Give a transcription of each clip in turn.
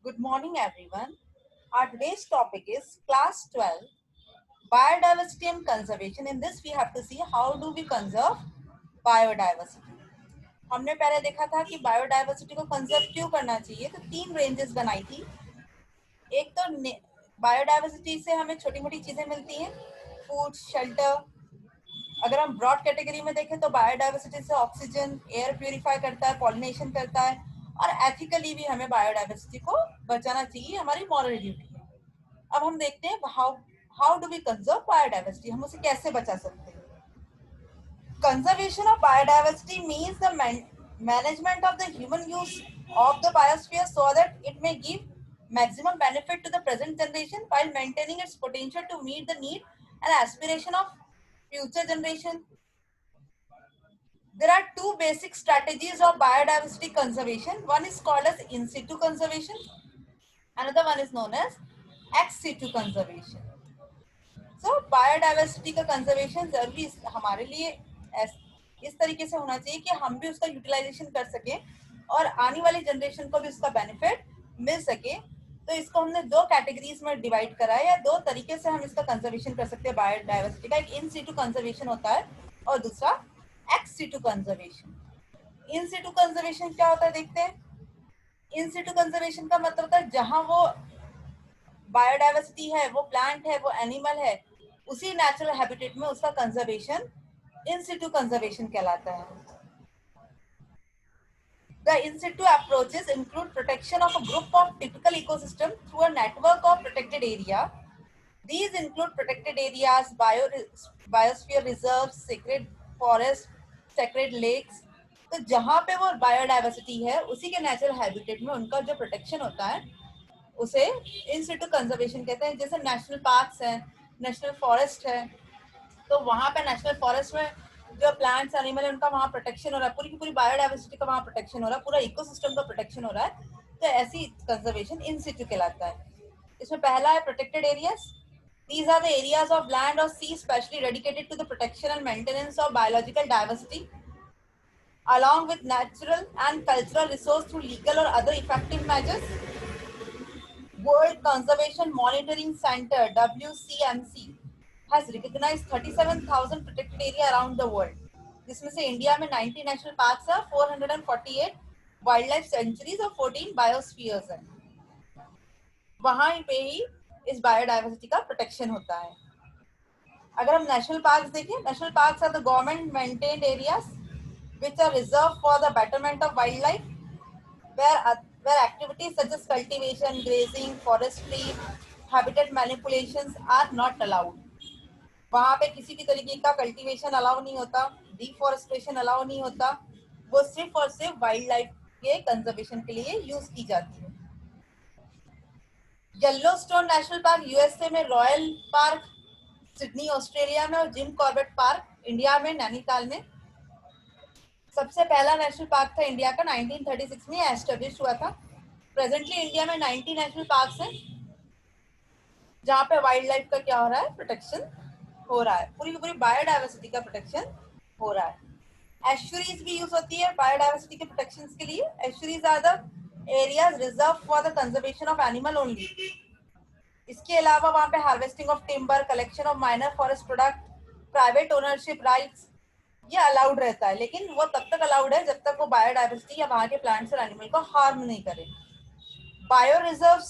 Good morning, everyone. Our today's topic is Class 12 Biodiversity and Conservation. In this, we have to see how do we conserve biodiversity. हमने पहले देखा था कि biodiversity को conserve क्यों करना चाहिए, तो तीन रेंजेस बनाई थी। एक तो बायोडाइवर्सिटी से हमें छोटी मोटी चीजें मिलती हैं, फूड, शेल्टर। अगर हम ब्रॉड कैटेगरी में देखें तो बायोडाइवर्सिटी से ऑक्सीजन, एयर प्यूरिफाई करता है, पॉलिनेशन करता है, और एथिकली भी हमें बायोडाइवर्सिटी को बचाना चाहिए, हमारी मॉरल ड्यूटी है। अब हम देखते हैं how do we conserve biodiversity, हम उसे कैसे बचा सकते हैं। Conservation of biodiversity means the management of the human use of the biosphere so that it may give maximum benefit to the present generation while maintaining its potential to meet the need and aspiration of future generation. There are two basic strategies of biodiversity conservation. One is called as in situ conservation. Another one is known as ex situ conservation. So biodiversity का conservation जरूरी हमारे लिए इस तरीके से होना चाहिए कि हम भी उसका यूटिलाइजेशन कर सके और आने वाली जनरेशन को भी उसका बेनिफिट मिल सके। तो इसको हमने दो कैटेगरीज में डिवाइड करा है, या दो तरीके से हम इसका कंजर्वेशन कर सकते हैं बायोडाइवर्सिटी का। एक इन सिटू कंजर्वेशन होता है और दूसरा एक्स सिटू कंजर्वेशन। इन सिटू कंजर्वेशन क्या होता है देखते हैं। इन सिटू कंजर्वेशन का मतलब होता है जहां वो बायोडाइवर्सिटी है, वो प्लांट है, वो एनिमल है, उसी नेचुरल हैबिटेट में उसका कंजर्वेशन इन सिटू कंजर्वेशन कहलाता है। The in situ approaches include protection of a group of typical ecosystem through a network of protected area. These include protected areas, biosphere reserves, sacred forests, sacred lakes. तो जहाँ पे वो biodiversity है उसी के natural habitat में उनका जो प्रोटेक्शन होता है उसे इन सिटू कंजर्वेशन कहते हैं। जैसे नेशनल पार्क्स हैं, नेशनल फॉरेस्ट है, तो वहाँ पे नेशनल फॉरेस्ट में जो प्लांट्स एनिमल है उनका वहाँ प्रोटेक्शन हो रहा है, पूरी की पूरी बायोडाइवर्सिटी का वहाँ प्रोटेक्शन हो रहा है, पूरा इकोसिस्टम का प्रोटेक्शन हो रहा है। तो ऐसी कंजर्वेशन इन सिटू कहलाता है। इसमें पहला है protected areas. These are the areas of land or sea specially dedicated to the protection and maintenance of biological diversity, along with natural and cultural resource through legal or other effective measures. World Conservation Monitoring Center (WCMC) has recognized 37,000 protected area around the world. जिसमें से India में 90 national parks है, 448 wild life sanctuaries और 14 बायोस्फीयर्स हैं। वहां पे ही इस biodiversity का प्रोटेक्शन होता है। अगर हम नेशनल पार्क्स देखें, national parks are the government maintained areas which are reserved for the betterment of wildlife, where activities such as cultivation, grazing, forestry, habitat manipulations are not allowed. वहाँ पे किसी भी तरीके का कल्टीवेशन अलाउ नहीं होता, deforestation allow नहीं होता, वो सिर्फ और सिर्फ वाइल्ड लाइफ के कंजर्वेशन के लिए यूज की जाती है। येलोस्टोन नेशनल पार्क यूएसए में, रॉयल पार्क सिडनी ऑस्ट्रेलिया में, और जिम कॉर्बेट पार्क इंडिया में नैनीताल में। सबसे पहला नेशनल पार्क था इंडिया का 1936 में एस्टेब्लिश हुआ था। प्रेजेंटली इंडिया में 90 नेशनल पार्क्स हैं जहाँ पे वाइल्ड लाइफ का क्या हो रहा है, प्रोटेक्शन हो रहा है, पूरी की पूरी बायोडाइवर्सिटी का प्रोटेक्शन हो रहा है। एस्चुरीज भी यूज होती है बायोडाइवर्सिटी के प्रोटेक्शन के लिए। Sanctuaries are the areas reserve for the conservation of animal only. इसके अलावा वहाँ पे harvesting of timber, collection of minor forest product, private ownership rights, ये अलाउड रहता है, लेकिन वो तब तक अलाउड है जब तक वो बायोडाइवर्सिटी या वहाँ के प्लांट्स और एनिमल को हार्म नहीं करे। Bio reserves,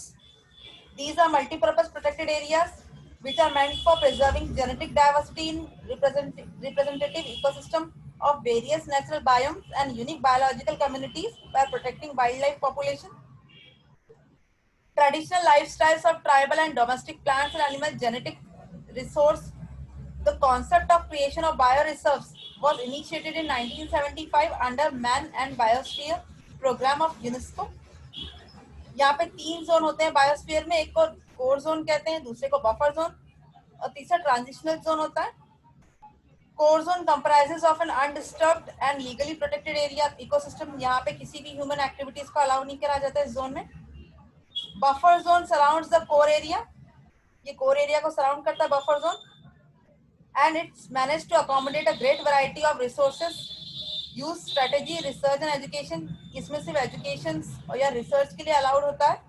these are multi-purpose protected areas which are meant for preserving genetic diversity in representative ecosystem of various natural biomes and unique biological communities by protecting wildlife population. Traditional lifestyles of tribal and domestic plants and animal genetic resource. The concept of creation of bioreserves was initiated in 1975 under Man and Biosphere program of UNESCO. यहाँ पे तीन zone होते हैं biosphere में, एक को core zone कहते हैं, दूसरे को बफर जोन, और तीसरा ट्रांजिशनल जोन होता है। Core zone comprises of an undisturbed and legally protected area ecosystem. यहाँ पे किसी भी ह्यूमन एक्टिविटीज को अलाउ नहीं करा जाता है इस जोन में। Buffer zone surrounds the core area, ये कोर एरिया को सराउंड करता है buffer zone, and it's manage to accommodate a great variety of resources. Use strategy, research and education, इसमें सिर्फ एजुकेशन या रिसर्च के लिए अलाउड होता है।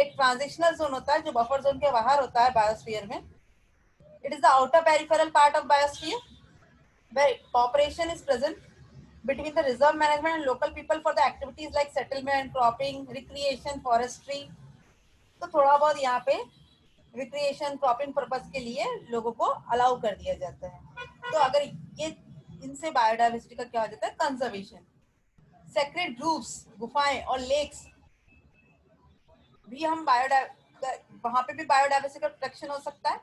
एक ट्रांजिशनल जोन होता है जो बफर जोन के बाहर होता है बायोस्फीयर में. It is the outer peripheral part of biosphere where cooperation is present between the reserve management and local people for the activities like settlement, cropping, recreation, forestry. तो थोड़ा बहुत यहाँ पे रिक्रिएशन क्रॉपिंग पर्पस के लिए लोगों को अलाउ कर दिया जाता है. तो अगर ये इनसे बायोडाइवर्सिटी का क्या हो जाता है, कंजर्वेशन. सेक्रेड ग्रूव्स, गुफाएं और लेक्स भी हम वहां पे भी बायोडाइवर्सिटी का प्रोटेक्शन हो सकता है.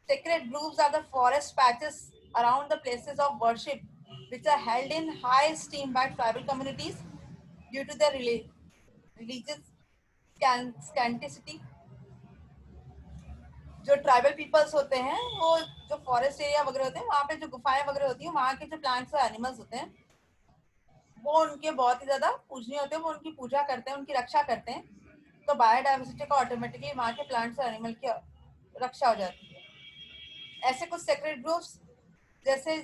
Sacred groves are the forest patches around the places of worship which are held in high esteem by tribal communities due to their religious scanticity. जो ट्राइबल पीपल्स होते हैं वो जो फॉरेस्ट एरिया वगैरह होते हैं वहाँ पे जो गुफाएं वगैरह होती हैं वहाँ के जो प्लांट्स और एनिमल्स होते हैं वो उनके बहुत ही ज्यादा पूजनीय होते हैं. वो उनकी पूजा करते हैं, उनकी रक्षा करते हैं. तो बायोडाइवर्सिटी का ऑटोमेटिकली वहाँ के प्लांट्स और एनिमल की रक्षा हो जाती है. ऐसे कुछ सेक्रेड ग्रुप्स जैसे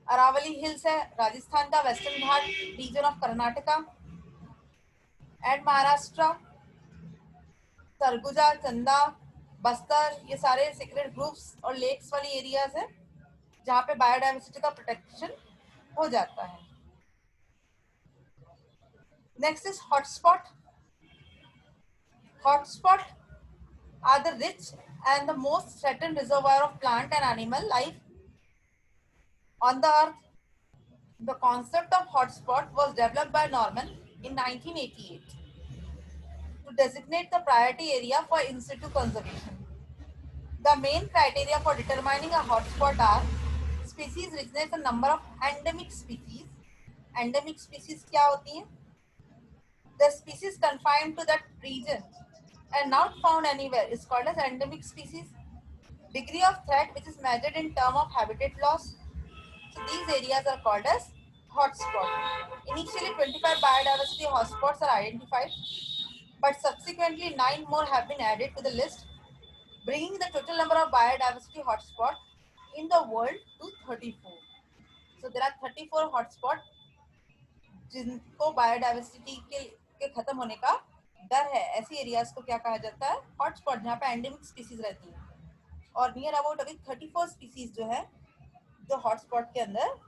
अरावली हिल्स है राजस्थान का, western Ghat region of Karnataka and Maharashtra, Surguja, Chanda, Bastar, ये सारे सीक्रेट ग्रुप्स और लेक्स वाली एरियाज है जहाँ पे बायोडाइवर्सिटी का प्रोटेक्शन हो जाता है. Next is hotspot. Hotspot are the rich and the most threatened reservoir of plant and animal life on the earth. The concept of hotspot was developed by Norman in 1988 to designate the priority area for in situ conservation. The main criteria for determining a hotspot are species richness and number of endemic species. Endemic species क्या होती हैं? The species confined to that region and not found anywhere is called as endemic species. Degree of threat, which is measured in term of habitat loss. So these areas are called as hotspots. Initially 25 biodiversity hotspots are identified, but subsequently 9 more have been added to the list, bringing the total number of biodiversity hotspots in the world to 34. So there are 34 hotspots जिनको biodiversity के खत्म होने का डर है. ऐसी areas को क्या कहा जाता है, हॉटस्पॉट, जहाँ पे एंडेमिक स्पीसीज रहती है. और नियर अबाउट अभी 34 स्पीसीज जो है जो हॉटस्पॉट के अंदर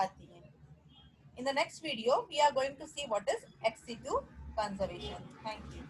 आती है. In the next video, we are going to see what is ex situ conservation. Thank you.